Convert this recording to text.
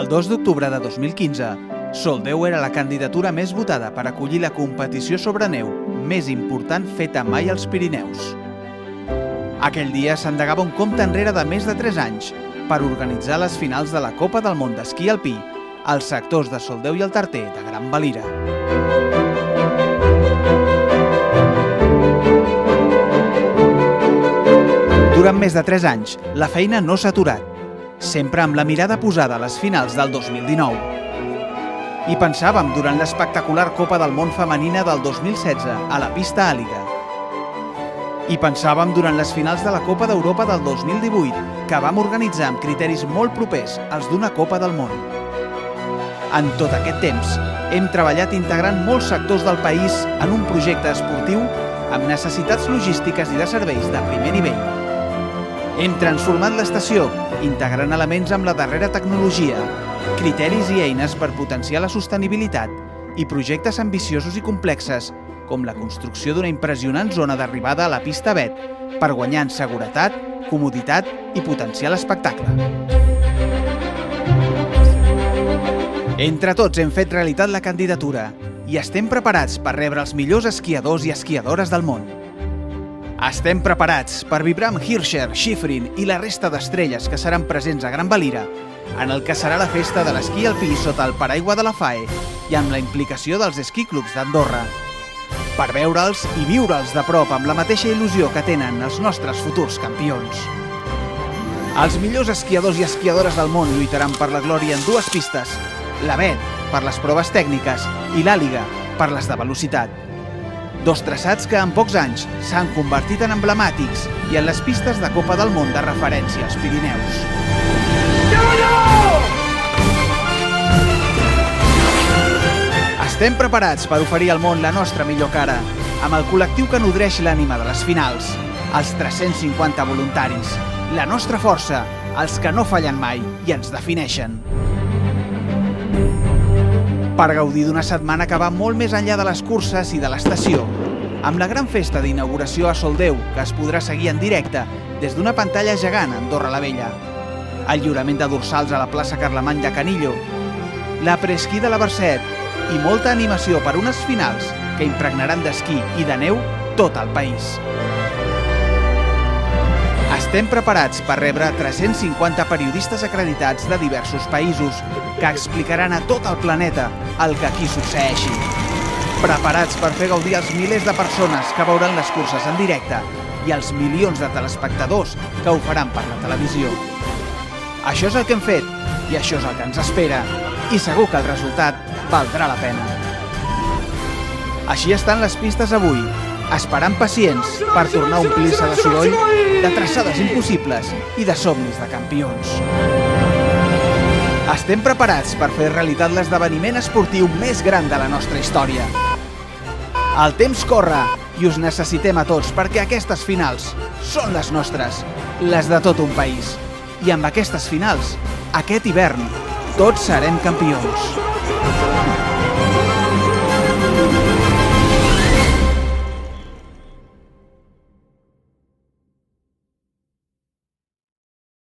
2 d'octubre de 2015, Soldeu era la candidatura més votada per acollir la competició sobre neu més important feta mai als Pirineus. Aquell dia s'endegava un compte enrere de més de 3 anys per organitzar les finals de la Copa del Món d'Esquí Alpí als sectors de Soldeu i el Tarter de Gran Valira. Durant més de 3 anys, la feina no s'ha aturat, sempre amb la mirada posada a les finals del 2019. I pensàvem durant l'espectacular Copa del Món femenina del 2016 a la pista Àliga. I pensàvem durant les finals de la Copa d'Europa del 2018, que vam organitzar amb criteris molt propers als d'una Copa del Món. En tot aquest temps, hem treballat integrant molts sectors del país en un projecte esportiu amb necessitats logístiques i de serveis de primer nivell. Hem transformat l'estació, integrant elements amb la darrera tecnologia, criteris i eines per potenciar la sostenibilitat i projectes ambiciosos i complexes, com la construcció d'una impressionant zona d'arribada a la pista Bet per guanyar en seguretat, comoditat i potenciar l'espectacle. Entre tots hem fet realitat la candidatura i estem preparats per rebre els millors esquiadors i esquiadores del món. Estem preparats per vibrar amb Hirscher, Schifrin i la resta d'estrelles que seran presents a Gran Valira en el que serà la festa de l'esquí alpí sota el paraigua de la FAE i amb la implicació dels esquiclubs d'Andorra, per veure'ls i viure'ls de prop amb la mateixa il·lusió que tenen els nostres futurs campions. Els millors esquiadors i esquiadores del món lluitaran per la glòria en 2 pistes, la Bet per les proves tècniques i l'Àliga per les de velocitat. 2 traçats que en pocs anys s'han convertit en emblemàtics i en les pistes de Copa del Món de referència als Pirineus. Estem preparats per oferir al món la nostra millor cara, amb el col·lectiu que nodreix l'ànima de les finals, els 350 voluntaris, la nostra força, els que no fallen mai i ens defineixen. Per gaudir d'una setmana que va molt més enllà de les curses i de l'estació, amb la gran festa d'inauguració a Soldeu, que es podrà seguir en directe des d'una pantalla gegant a Andorra la Vella, el lliurament de dorsals a la plaça Carlemany de Canillo, la preesquí de la Barcet i molta animació per unes finals que impregnaran d'esquí i de neu tot el país. Estem preparats per rebre 350 periodistes acreditats de diversos països que explicaran a tot el planeta el que aquí succeeixi. Preparats per fer gaudir els milers de persones que veuran les curses en directe i els milions de telespectadors que ho faran per la televisió. Això és el que hem fet i això és el que ens espera i segur que el resultat valdrà la pena. Així estan les pistes avui, esperant pacients per tornar a omplir-se de soroll, de traçades impossibles i de somnis de campions. Estem preparats per fer realitat l'esdeveniment esportiu més gran de la nostra història. El temps corre i us necessitem a tots perquè aquestes finals són les nostres, les de tot un país. I amb aquestes finals, aquest hivern, tots serem campions.